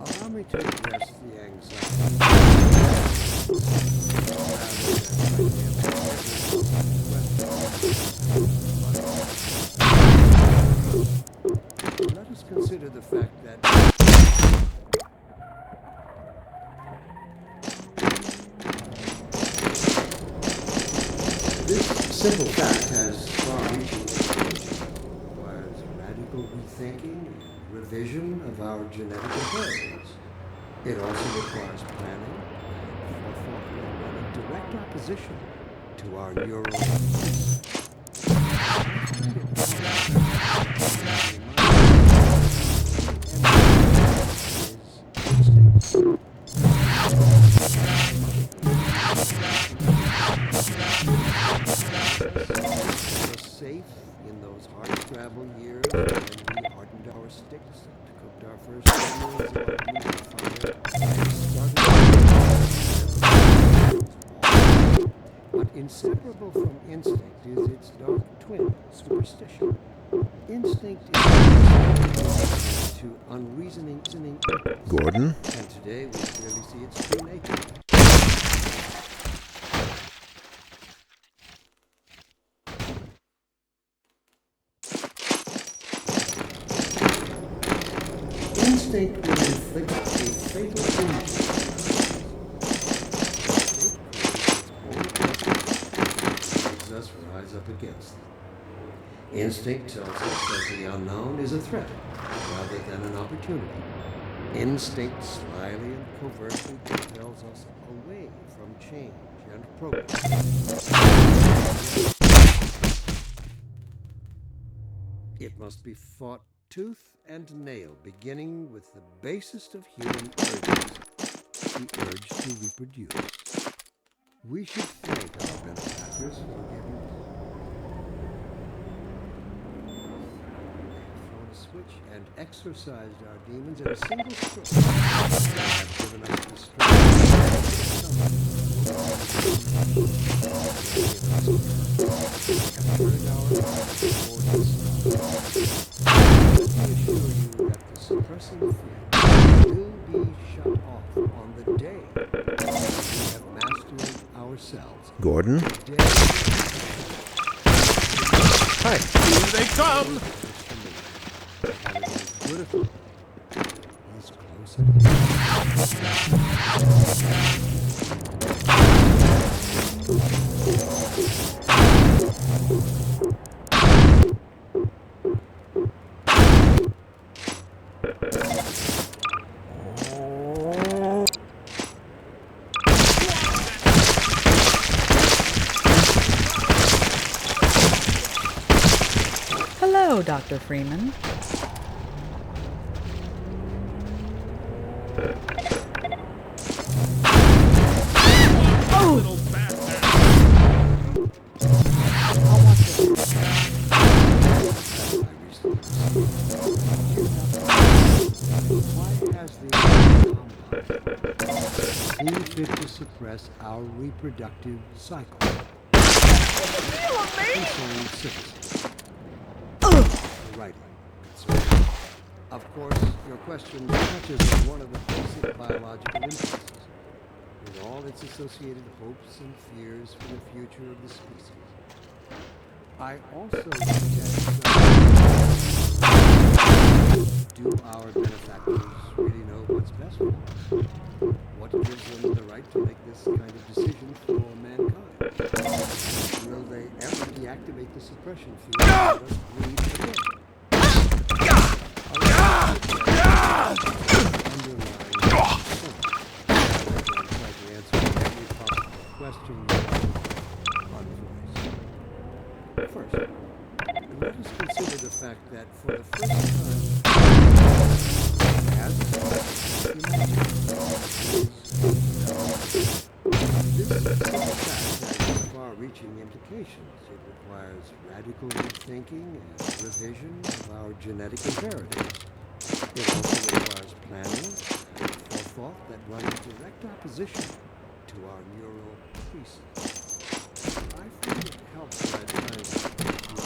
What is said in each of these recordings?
Allow me to address the anxiety let us consider the fact that this simple fact has far-reaching implications. It requires radical rethinking and revision of our genetic inheritance. It also requires planning and forethought that run in direct opposition to our neural were safe in those hard scrabble years when we hardened our sticks and cooked our first meals above the fire and started. But inseparable from instinct is its dark twin, superstition. Instinct is to unreasoning impulse, Gordon? and today we clearly see its true nature. Instinct will inflict a fatal injury. Makes us rise up against them. Instinct tells us that the unknown is a threat rather than an opportunity. Instinct slyly and covertly compels us away from change and progress. It must be fought tooth and nail, beginning with the basest of human urges, the urge to reproduce. We should thank our benefactors for giving us thrown a switch and exorcised our demons in a single stroke. They have given us the suppressing fear will be shut off on the day we have mastered ourselves. Gordon? Hi. Here they come! Beautiful. He's closer. Hello, Dr. Freeman. Little bastard! Why has the seen fit to suppress our reproductive cycle? Concerned citizens. Rightly. Of course, your question touches on one of the basic biological impulses, with all its associated hopes and fears for the future of the species. I also suggest do our benefactors really know what's best for them? What gives them the right to make this kind of decision for mankind? Will they ever deactivate the suppression field and let us breed again? First, let us consider the fact that for the first time, as this simple fact has far-reaching implications. It requires radical rethinking and revision of our genetic inheritance. It also requires planning and forethought that run in direct opposition to our neural precepts. I find it helpful at times to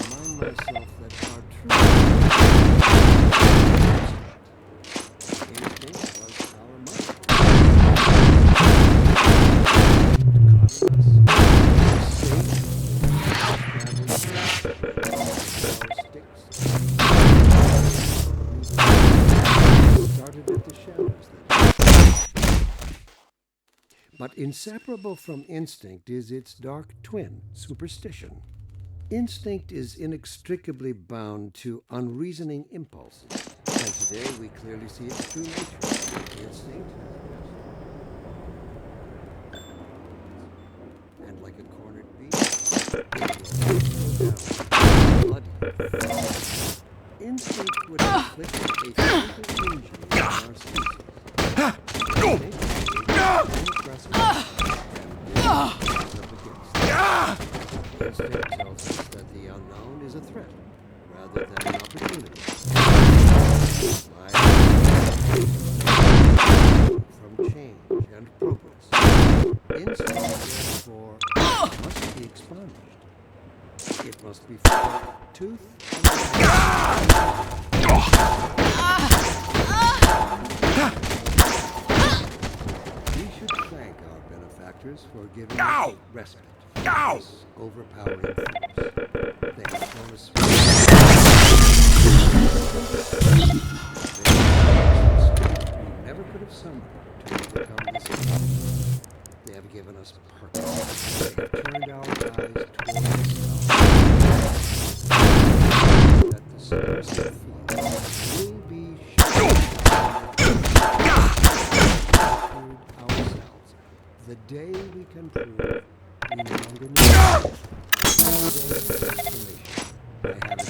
remind myself that our true instinct was started at the shadows that. But inseparable from instinct is its dark twin, superstition. Instinct is inextricably bound to unreasoning impulses, and today we clearly see its true nature. Instinct, and like a cornered beast, it will bloody. Instinct would inflict a physical injury on our species. Instinct tells us that the unknown is a threat rather than an opportunity. From change and progress. Instinct, therefore, must be expunged. It must be fought tooth and nail. We should thank our benefactors for giving us respite from this overpowering force. They have shown us we never could have summoned to overcome this force. They have given us purpose. They have turned our eyes toward ourselves. That the subversive field will be ourselves. The day we can prove we no longer need transformation by having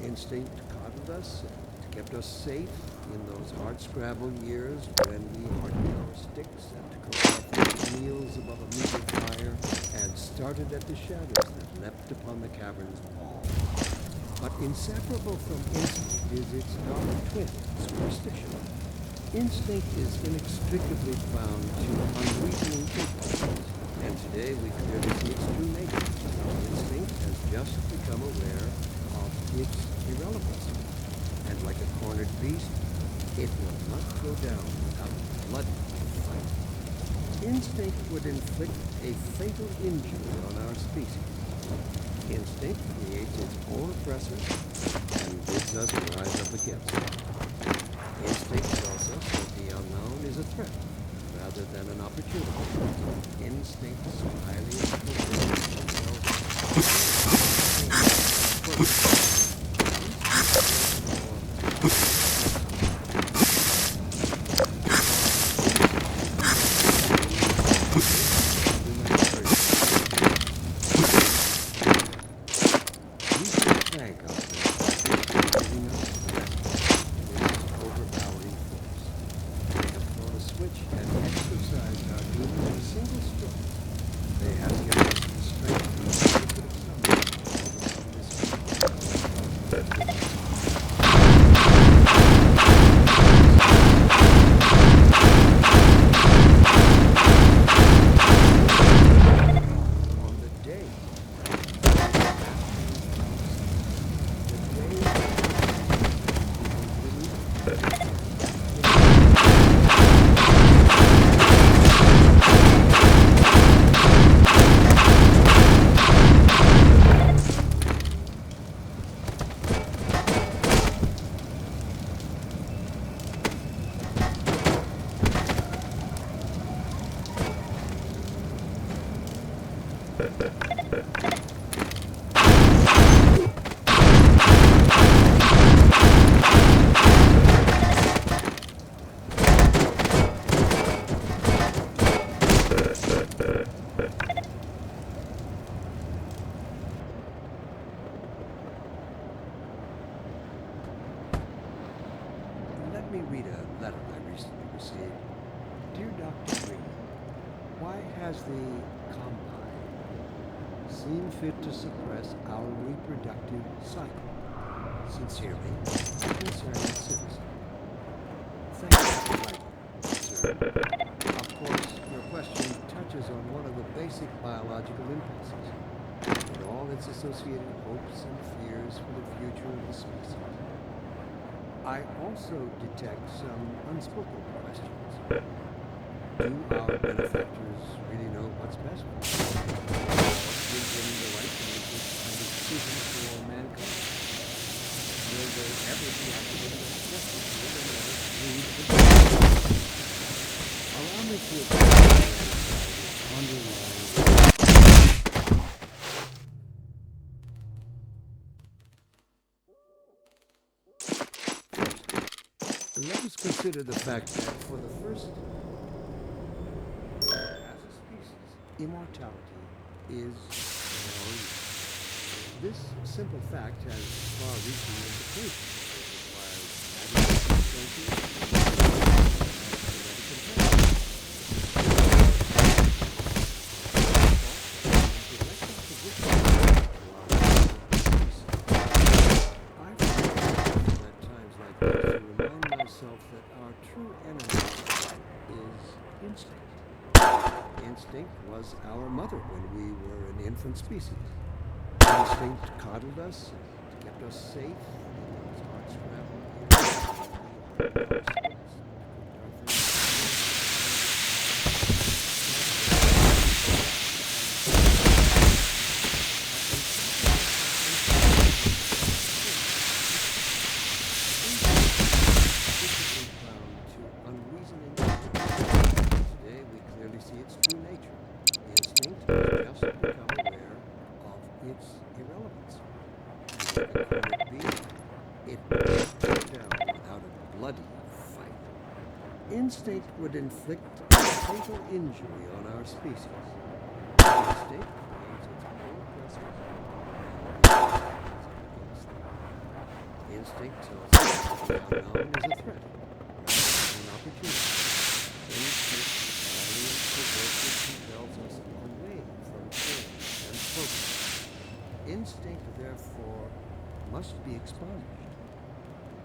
Instinct coddled us and kept us safe in those hard-scrabble years when we hardened our sticks and cooked our first meals above a meager fire and started at the shadows that leapt upon the cavern's wall. But inseparable from instinct is its dark twin, superstition. Instinct is inextricably bound to unreasoning impulses, and today we clearly see its true nature. Instinct has just become aware of its irrelevancy, and like a cornered beast, it will not go down without bloody fight. Instinct would inflict a fatal injury on our species. Instinct creates its own oppressors and bids us rise up against it. Instinct tells us that the unknown is a threat rather than an opportunity. Instinct is highly We should thank our ancestors for giving us this overpowering force. They have thrown a switch and exercised our human in a single stroke. They have given us the strength to overcome this. On the day, let me read a letter I recently received. Dear Dr. Green, why has the Combine seen fit to suppress our reproductive cycle? Sincerely, concerned citizen. Thank you for writing, sir. Of course, your question touches on one of the basic biological impulses, and all its associated hopes and fears for the future of the species. I also detect some unspoken questions. Do our benefactors really know what's best for us? Or give them the right to make this kind of decision for mankind? Will they ever be activated as justice to eliminate greed and violence? Allow me to explain the underlying. Let us consider the fact that for the first, as a species, immortality is our own. This simple fact has far-reaching implications. It requires radical thinking Instinct was our mother when we were an infant species. Instinct coddled us, kept us safe in those hard-scrambled years. Today we clearly see its true nature. Instinct has just become aware of its irrelevance. It would tear down without a bloody fight. Instinct would inflict a fatal injury on our species. Instinct creates its own blessings. Instinct tells us that the unknown is a threat, rather than an opportunity. Instinct strongly and perversely compels us away from change and progress. Instinct, therefore, must be expunged.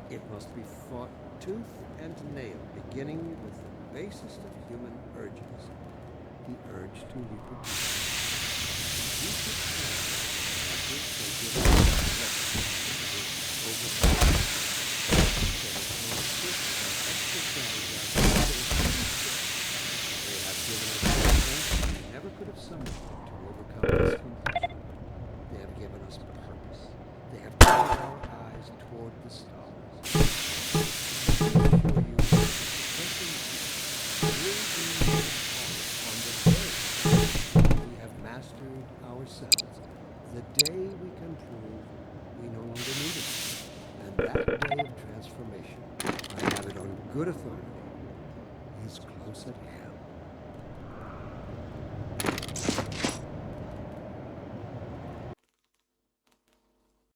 It must be fought tooth and nail, beginning with the basest of human urges, the urge to reproduce. We should plan efforts to give They have given us strength we never could have summoned to overcome this compulsion. They have given us purpose. They have turned our eyes toward the stars. I assure you, on the day we have mastered ourselves, the day we can prove we good authority is close at hand.